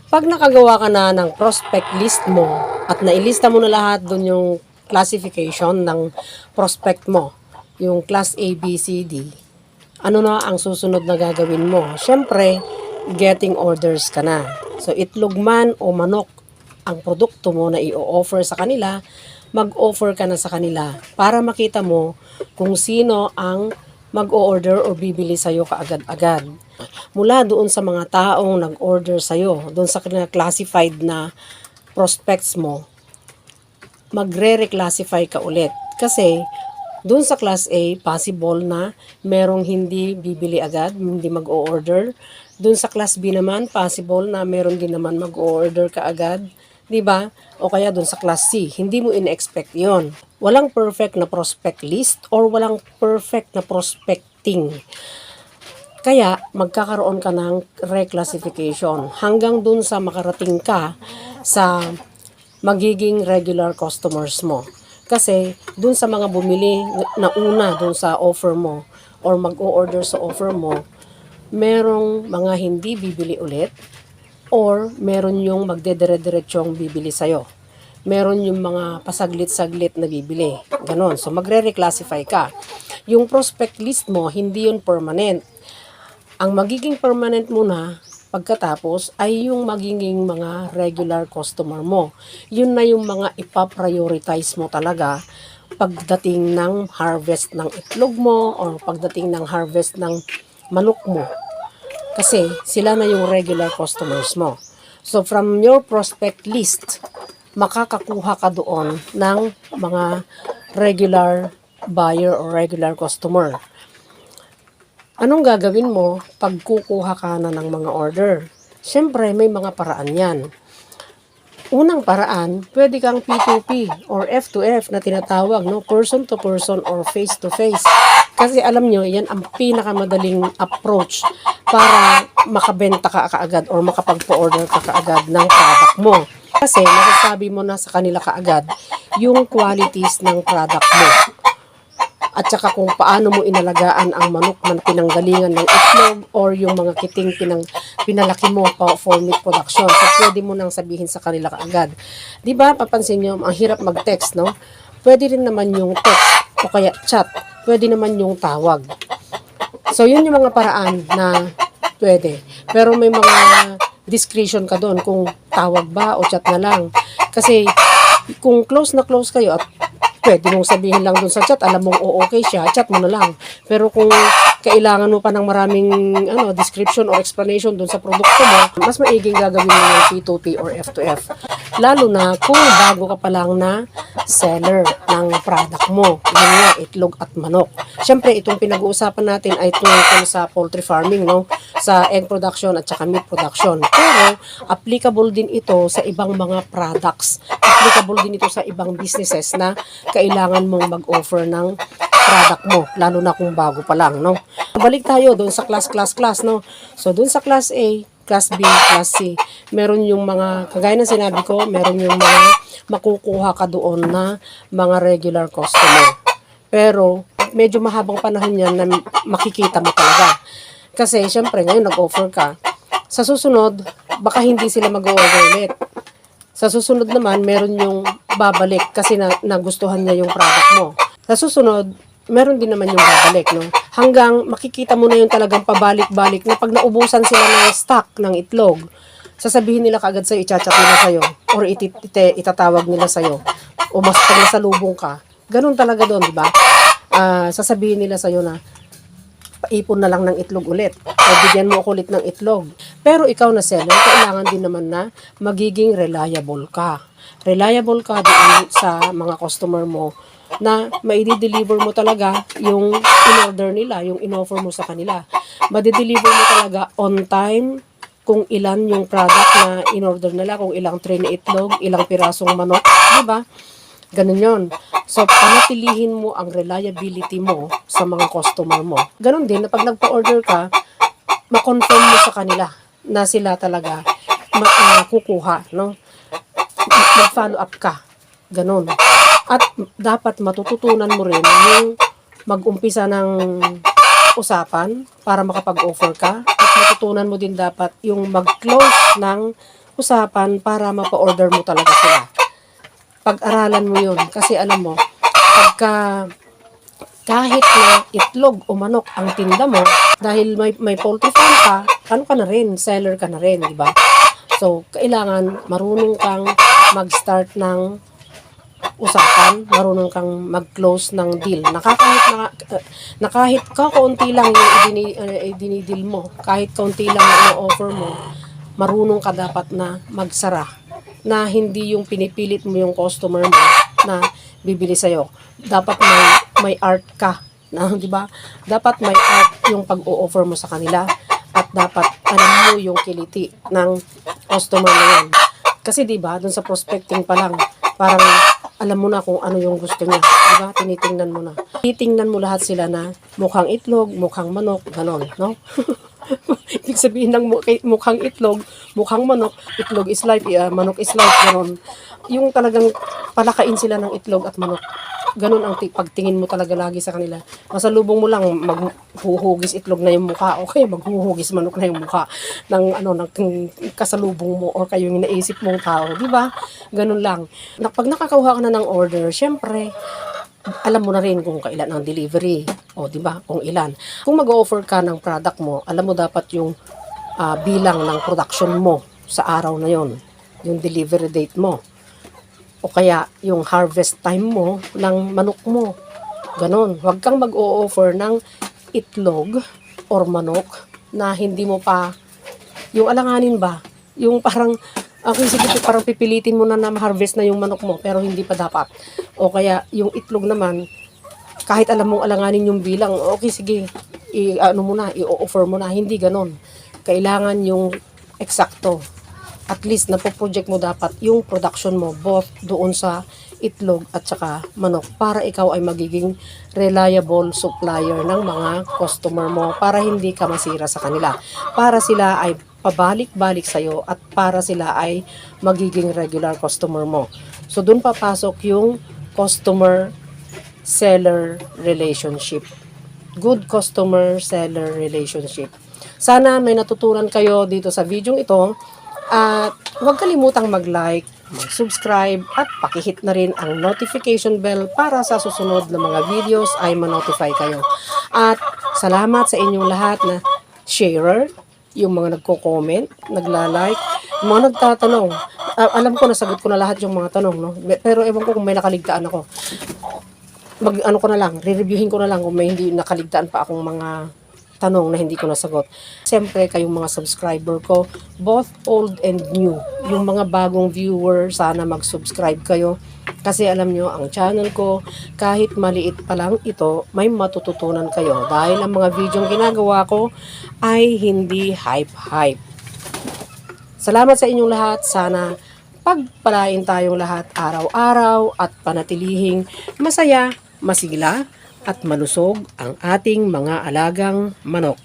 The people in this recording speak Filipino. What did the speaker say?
Pag nakagawa ka na ng prospect list mo at nailista mo na lahat doon yung classification ng prospect mo, yung class A, B, C, D, ano na ang susunod na gagawin mo? Siyempre, getting orders ka na. So, itlog man o manok ang produkto mo na i-offer sa kanila, mag-offer ka na sa kanila para makita mo kung sino ang mag-o-order o bibili sa'yo kaagad-agad. Mula doon sa mga taong nag-order sa'yo, doon sa classified na prospects mo, magre-reclassify ka ulit. Kasi doon sa class A, possible na merong hindi bibili agad, hindi mag-o-order. Doon sa class B naman, possible na meron din naman mag-o-order ka agad. 'Di ba? O kaya doon sa class C, hindi mo in-expect 'yon. Walang perfect na prospect list or walang perfect na prospecting. Kaya magkakaroon ka ng reclassification hanggang doon sa makarating ka sa magiging regular customers mo. Kasi doon sa mga bumili na una doon sa offer mo or mag-o-order sa offer mo, merong mga hindi bibili ulit or meron yung magdedire-diretsong bibili sa'yo. Meron yung mga pasaglit-saglit na bibili. Ganon. So, magre-reclassify ka. Yung prospect list mo, hindi yun permanent. Ang magiging permanent muna pagkatapos ay yung magiging mga regular customer mo. Yun na yung mga ipaprioritize mo talaga pagdating ng harvest ng itlog mo or pagdating ng harvest ng manok mo. Kasi sila na yung regular customers mo. So from your prospect list, makakakuha ka doon ng mga regular buyer or regular customer. Anong gagawin mo pag kukuha ka na ng mga order? Siyempre, may mga paraan yan. Unang paraan, pwede kang P2P or F2F na tinatawag, no? Person to person or face to face. Kasi alam nyo, yan ang pinakamadaling approach para makabenta ka kaagad or makapagpa-order ka kaagad ng product mo. Kasi masasabi mo na sa kanila kaagad yung qualities ng product mo. At saka kung paano mo inalagaan ang manok na pinanggalingan ng itlog or yung mga kiting pinalaki mo for meat production. So, pwede mo nang sabihin sa kanila kaagad. Di ba, papansin nyo, ang hirap mag-text, no? Pwede rin naman yung text o kaya chat. Pwede naman yung tawag. So, yun yung mga paraan na pwede. Pero may mga discretion ka doon kung tawag ba o chat na lang. Kasi, kung close na close kayo at pwede mong sabihin lang dun sa chat, alam mong okay siya, chat mo na lang. Pero kung kailangan mo pa ng maraming description or explanation dun sa produkto mo, mas maiging gagawin mo yung P2P or F2F. Lalo na kung bago ka pa lang na seller ng product mo. Yun nga, itlog at manok. Siyempre, itong pinag-uusapan natin ay tungkol sa poultry farming, no? Sa egg production at saka meat production. Pero, applicable din ito sa ibang mga products. Applicable din ito sa ibang businesses na kailangan mong mag-offer ng product mo, lalo na kung bago pa lang, no? Balik tayo doon sa class, no? So, doon sa class A, class B, class C, meron yung mga, kagaya ng sinabi ko, meron yung mga makukuha ka doon na mga regular customer. Pero, medyo mahabang panahon yan na makikita mo talaga. Kasi, syempre, ngayon nag-offer ka. Sa susunod, baka hindi sila mag-order ulit. Sa susunod naman, meron yung babalik kasi nagustuhan niya yung product mo. Sa susunod, meron din naman yung babalik, no? Hanggang makikita mo na yung talagang pabalik-balik na pag naubusan sila ng stock ng itlog, sasabihin nila kaagad sa'yo, i-chat nila sa'yo, or itatawag nila sa'yo, o mas pag nasalubong ka. Ganun talaga doon, di ba? Sasabihin nila sa'yo na, paipon na lang ng itlog ulit o bigyan mo ako ulit ng itlog. Pero ikaw na seller, kailangan din naman na magiging reliable ka. Reliable ka din sa mga customer mo na maidi-deliver mo talaga yung in-order nila, yung in-offer mo sa kanila. Madi-deliver mo talaga on time kung ilan yung product na in-order nila, kung ilang tray na itlog, ilang pirasong manok, di ba? Ganun yun. So, panatilihin mo ang reliability mo sa mga customer mo. Ganun din, na pag nagpa-order ka, ma-confirm mo sa kanila na sila talaga kukuha, no? Mag-follow up ka. Ganun. At dapat matututunan mo rin yung mag-umpisa ng usapan para makapag-offer ka. At matutunan mo din dapat yung mag-close ng usapan para mapa-order mo talaga sila. Pag-aralan mo yun. Kasi alam mo, pagka kahit na itlog o manok ang tinda mo, dahil may poultry farm ka, ano ka na rin, seller ka na rin, di ba? So, kailangan marunong kang mag-start ng usapan, marunong kang mag-close ng deal. Na kahit kaunti lang yung idinidil mo, kahit kaunti lang yung offer mo, marunong ka dapat na magsara. Na hindi yung pinipilit mo yung customer mo na bibili sa'yo. Dapat may art ka. Na, di ba? Dapat may art yung pag-o-offer mo sa kanila. At dapat alam mo yung kiliti ng customer na yan. Kasi di ba, dun sa prospecting pa lang, parang alam mo na kung ano yung gusto niya. Diba? Tinitingnan mo na. Titingnan mo lahat sila na mukhang itlog, mukhang manok, ganon, no? Ibig sabihin ng mukhang itlog, mukhang manok, itlog is life, manok is life, ganon. Yung talagang palakain sila ng itlog at manok. Ganon ang pagtingin mo talaga lagi sa kanila. Masalubong mo lang, maghuhugis itlog na yung mukha, o kaya maghuhugis manok na yung mukha ng kasalubong mo o kayo yung naisip mong tao, di ba? Ganon lang. Pag nakakakuha ka na ng order, syempre, alam mo na rin kung kailan ang delivery, o di ba? Kung ilan. Kung mag-offer ka ng product mo, alam mo dapat yung bilang ng production mo sa araw na yon, yung delivery date mo. O kaya yung harvest time mo ng manok mo. Ganon. Huwag kang mag-o-offer ng itlog or manok na hindi mo pa, yung alanganin ba? Yung parang, okay, sige, parang pipilitin mo na ma-harvest na yung manok mo, pero hindi pa dapat. O kaya yung itlog naman, kahit alam mong alanganin yung bilang, okay, sige, i-offer mo na. Hindi ganon. Kailangan yung eksakto. At least napo-project mo dapat yung production mo both doon sa itlog at saka manok para ikaw ay magiging reliable supplier ng mga customer mo para hindi ka masira sa kanila. Para sila ay pabalik-balik sa'yo at para sila ay magiging regular customer mo. So doon papasok yung customer-seller relationship. Good customer-seller relationship. Sana may natutunan kayo dito sa video ito. At huwag kalimutang mag-like, mag-subscribe at pakihit na rin ang notification bell para sa susunod na mga videos ay ma-notify kayo. At salamat sa inyong lahat na sharer, yung mga nagko-comment, nagla-like, yung mga nagtatanong. Alam ko, nasagot ko na lahat yung mga tanong, no? Pero ewan ko kung may nakaligtaan ako. Re-reviewin ko na lang kung may hindi nakaligtaan pa akong mga tanong na hindi ko nasagot. Siyempre, kayong mga subscriber ko, both old and new, yung mga bagong viewer, sana mag-subscribe kayo. Kasi alam nyo, ang channel ko, kahit maliit pa lang ito, may matututunan kayo. Dahil ang mga video ginagawa ko ay hindi hype-hype. Salamat sa inyong lahat. Sana pagpalain tayong lahat araw-araw at panatilihing masaya, masigla, at malusog ang ating mga alagang manok.